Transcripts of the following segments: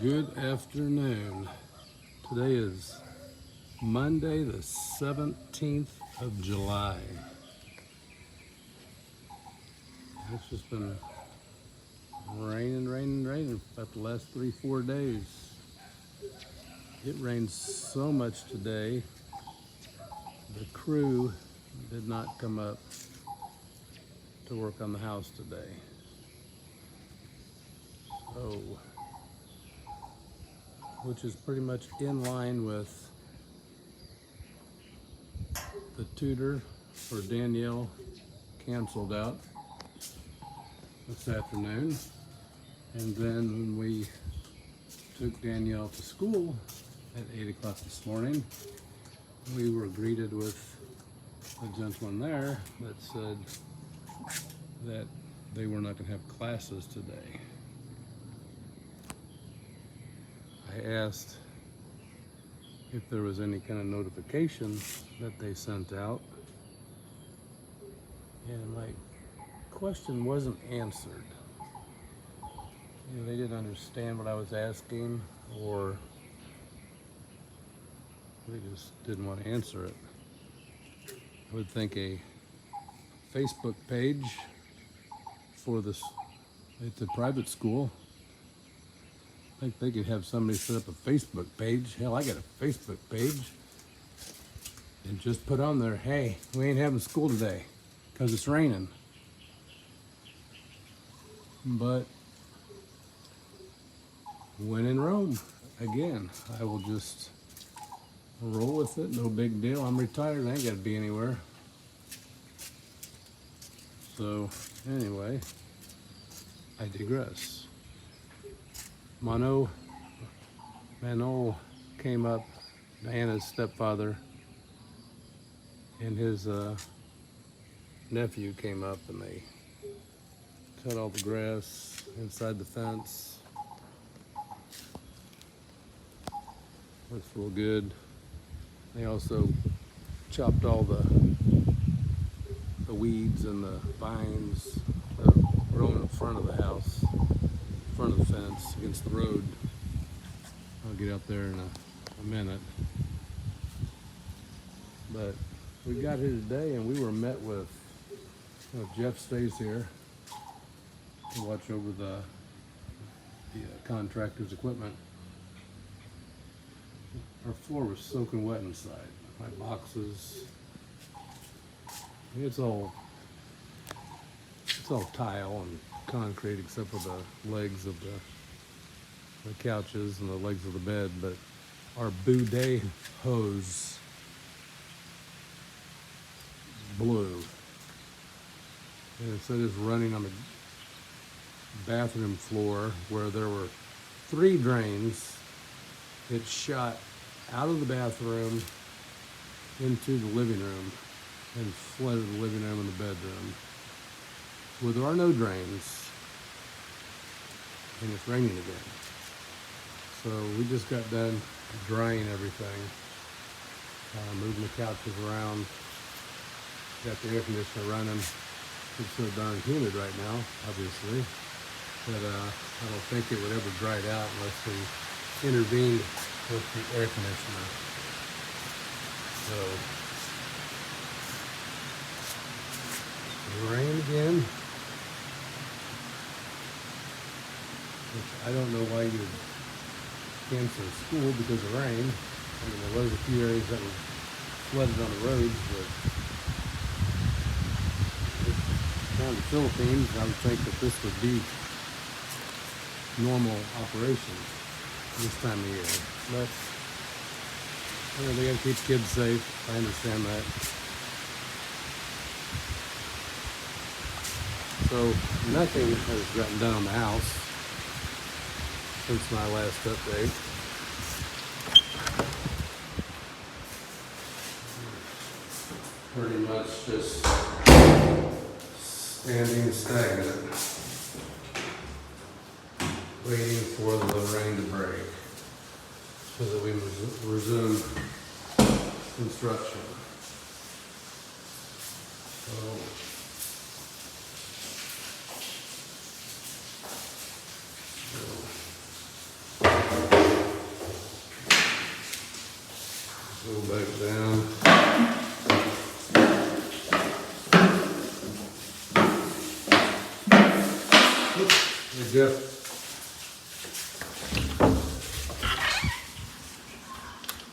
Good afternoon. Today is Monday, the 17th of July. It's just been raining for about the last 3-4 days. It rained so much today, the crew did not come up to work on the house today. So, which is pretty much in line with the tutor for Danielle canceled out this afternoon. And then when we took Danielle to school at 8 o'clock this morning, we were greeted with a gentleman there that said that they were not going to have classes today. I asked if there was any kind of notification that they sent out, and my question wasn't answered. They didn't understand what I was asking, or they just didn't want to answer it. I would think a Facebook page for this, it's a private school. I think they could have somebody set up a Facebook page. Hell, I got a Facebook page. And just put on there, hey, we ain't having school today because it's raining. But when in Rome, again, I will just roll with it. No big deal. I'm retired. I ain't got to be anywhere. So anyway, I digress. Manuel came up, Diana's stepfather, and his nephew came up, and they cut all the grass inside the fence. Looks real good. They also chopped all the weeds and the vines that are growing in front of the house, in front of the fence, against the road. I'll get out there in a minute. But we got here today and we were met with, Jeff stays here to watch over the contractor's equipment. Our floor was soaking wet inside. My boxes, it's all tile and concrete except for the legs of the couches and the legs of the bed, but our bidet hose blew. And instead of running on the bathroom floor where there were 3 drains, it shot out of the bathroom into the living room and flooded the living room and the bedroom. Well, there are no drains, and it's raining again. So we just got done drying everything, moving the couches around, got the air conditioner running. It's so darn humid right now, obviously, that I don't think it would ever dry it out unless we intervened with the air conditioner. So, rain again, which I don't know why you'd cancel school because of rain. I mean, there was a few areas that were flooded on the roads, but down in the Philippines, I would think that this would be normal operation this time of year. But they gotta keep kids safe. I understand that. So nothing has gotten done on the house since my last update. Pretty much just standing stagnant, waiting for the rain to break so that we resume construction. So back down. Oops, there you go.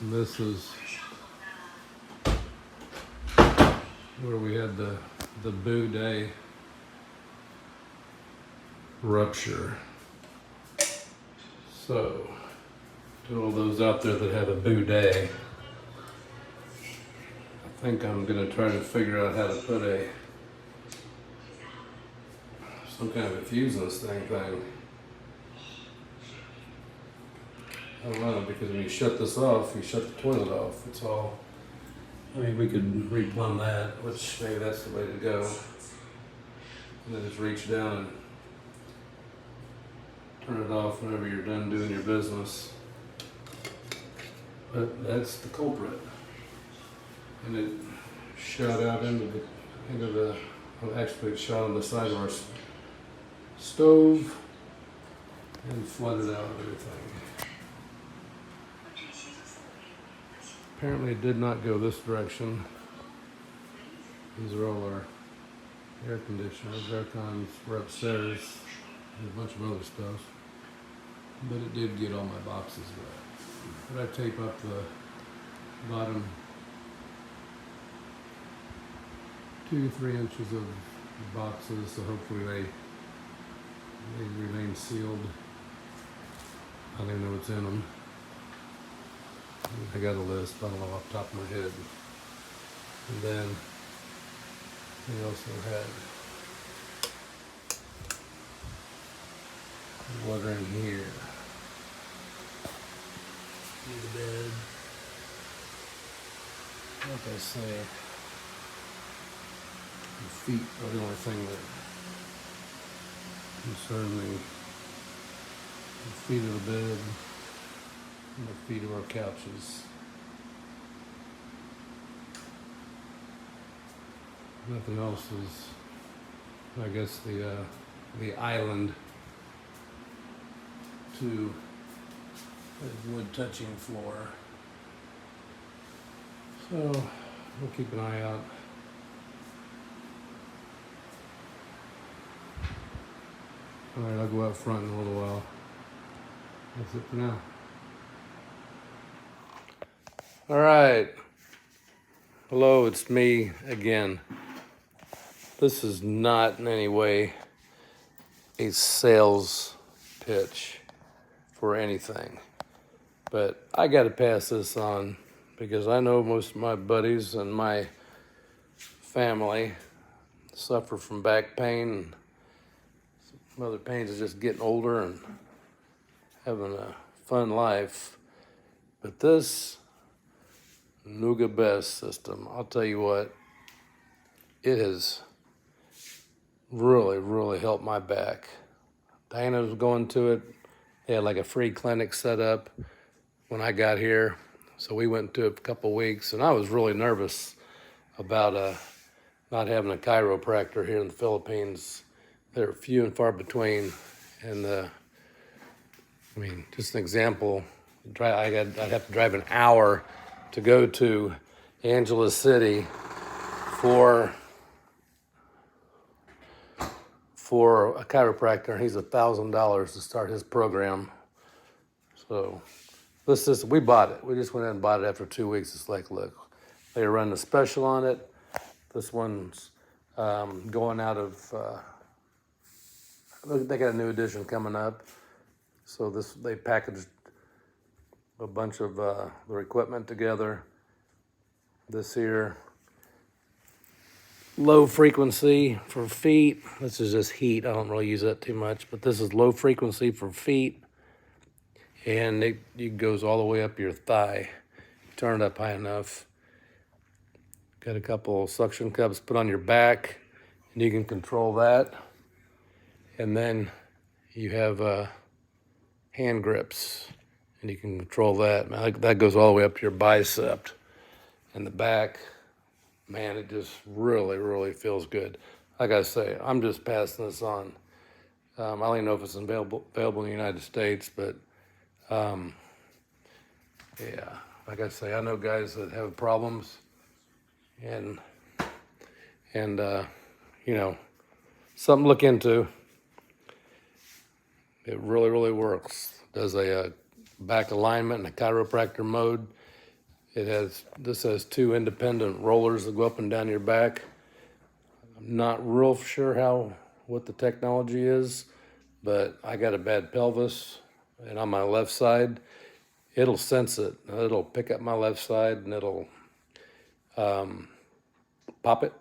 And this is where we had the boo day rupture. So, to all those out there that have a boo day, I think I'm gonna try to figure out how to put some kind of a fuse in this thing. I don't know, because when you shut this off, you shut the toilet off. It's all, I mean, we could replumb that, which maybe that's the way to go. And then just reach down and turn it off whenever you're done doing your business. But that's the culprit. And it shot out into the, well, actually it shot on the side of our stove and flooded out everything. Apparently it did not go this direction. These are all our air conditioners. Air cons were upstairs and a bunch of other stuff. But it did get all my boxes wet. But I tape up the bottom 2-3 inches of boxes, so hopefully they remain sealed. I don't even know what's in them. I got a list, but I don't know off the top of my head. And then we also had water in here. The bed. Like I say, the feet are the only thing that concern me. The feet of the bed and the feet of our couches. Nothing else is, I guess, the island to the wood touching floor. So we'll keep an eye out. All right, I'll go out front in a little while. That's it for now. All right. Hello, it's me again. This is not in any way a sales pitch for anything, but I got to pass this on because I know most of my buddies and my family suffer from back pain and some other pains of just getting older and having a fun life. But this Nuga Best system, I'll tell you what, it has really, really helped my back. Diana was going to it. They had like a free clinic set up when I got here. So we went to it for a couple of weeks, and I was really nervous about not having a chiropractor here in the Philippines. They're few and far between. And I mean, just an example, I'd have to drive an hour to go to Angeles City for a chiropractor, and he's $1,000 to start his program. So this is, we bought it. We just went in and bought it after 2 weeks. It's like, look, they run a special on it. This one's going out of, they got a new edition coming up. So they packaged a bunch of their equipment together. This here, low frequency for feet. This is just heat. I don't really use that too much, but this is low frequency for feet. And it goes all the way up your thigh. Turn it up high enough. Got a couple suction cups put on your back, and you can control that. And then you have hand grips, and you can control that. That goes all the way up to your bicep and the back. Man, it just really, really feels good. Like I say, I'm just passing this on. I don't even know if it's available in the United States, but yeah, like I say, I know guys that have problems, and you know, something to look into. It really, really works. Does a back alignment in a chiropractor mode. This has 2 independent rollers that go up and down your back. I'm not real sure what the technology is, but I got a bad pelvis, and on my left side, it'll sense it. It'll pick up my left side, and it'll pop it.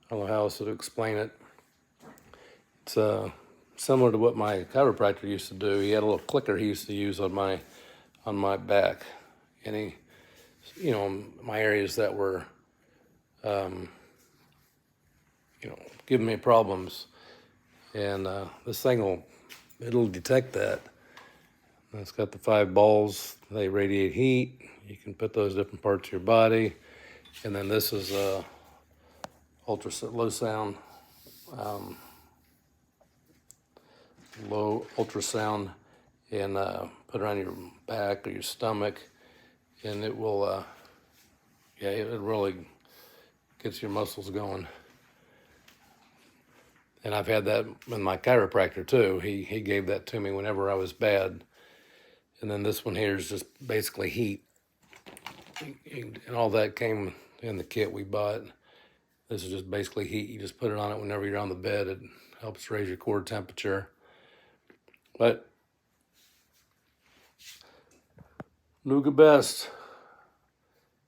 I don't know how else to explain it. It's similar to what my chiropractor used to do. He had a little clicker he used to use on my back, and he, my areas that were, giving me problems, and this thing it'll detect that. And it's got the 5 balls. They radiate heat. You can put those different parts of your body, and then this is low sound. Low ultrasound, and put it on your back or your stomach, and it will, it really gets your muscles going. And I've had that with my chiropractor too. He gave that to me whenever I was bad. And then this one here is just basically heat, and all that came in the kit we bought. This is just basically heat. You just put it on it whenever you're on the bed. It helps raise your core temperature. But Luga Best,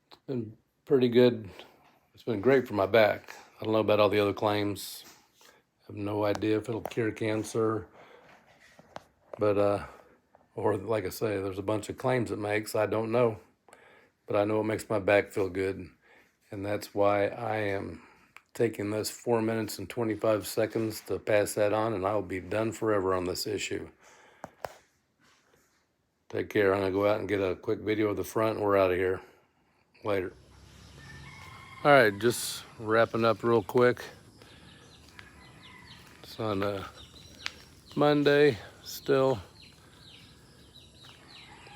it's been pretty good. It's been great for my back. I don't know about all the other claims. I have no idea if it'll cure cancer, but or like I say, there's a bunch of claims it makes. I don't know, but I know it makes my back feel good, and that's why I am taking this 4 minutes and 25 seconds to pass that on, and I'll be done forever on this issue. Take care. I'm going to go out and get a quick video of the front, and we're out of here. Later. All right, just wrapping up real quick. It's on Monday still.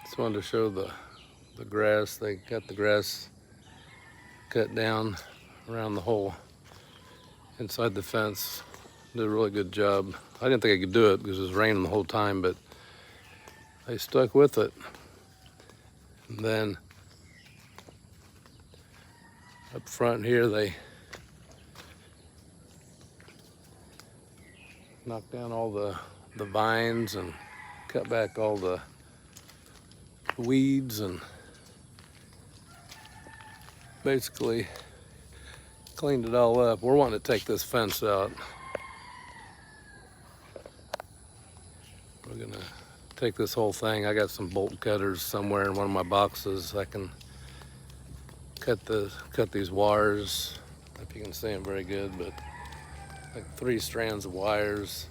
Just wanted to show the grass. They got the grass cut down around the hole inside the fence. Did a really good job. I didn't think I could do it because it was raining the whole time, but they stuck with it. And then up front here, they knocked down all the vines and cut back all the weeds and basically cleaned it all up. We're wanting to take this fence out. We're gonna take this whole thing. I got some bolt cutters somewhere in one of my boxes. I can cut these wires. I don't know if you can see them very good, but like 3 strands of wires.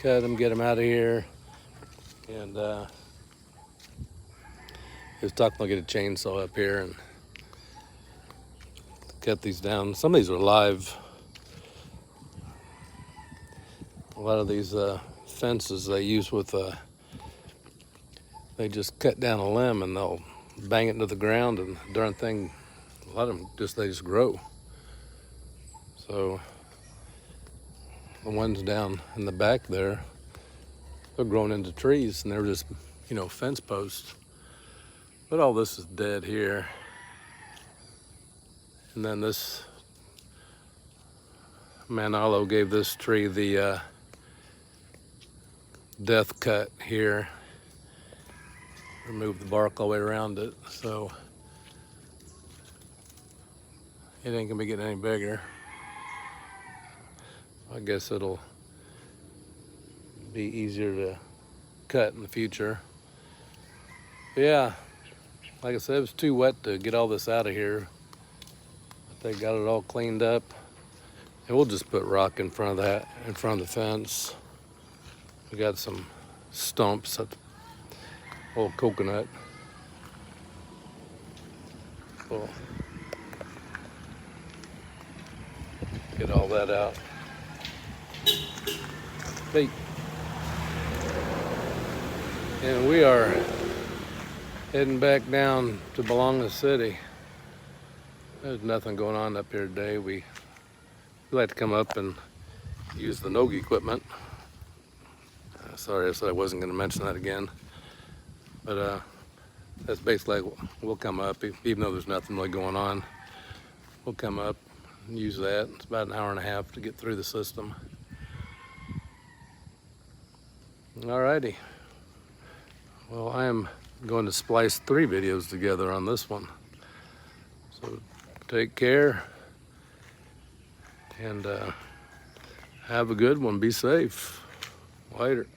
Cut them, get them out of here, and he was talking about get a chainsaw up here and cut these down. Some of these are live. A lot of these fences they use with they just cut down a limb and they'll bang it into the ground, and the darn thing, a lot of them they just grow. So the ones down in the back there, they're growing into trees, and they're just, fence posts. But all this is dead here. And then this Manalo gave this tree the death cut here. Remove the bark all the way around it, so it ain't gonna be getting any bigger. I guess it'll be easier to cut in the future. But yeah, like I said, it was too wet to get all this out of here. They got it all cleaned up, and we'll just put rock in front of the fence. We got some stumps, old coconut. We'll get all that out. Hey. And we are heading back down to Bologna City. There's nothing going on up here today. We like to come up and use the Nogi equipment. Sorry, I said I wasn't going to mention that again. But that's basically like we'll come up, even though there's nothing really going on. We'll come up and use that. It's about an hour and a half to get through the system. Alrighty. Well, I am going to splice 3 videos together on this one. So take care and have a good one. Be safe. Later.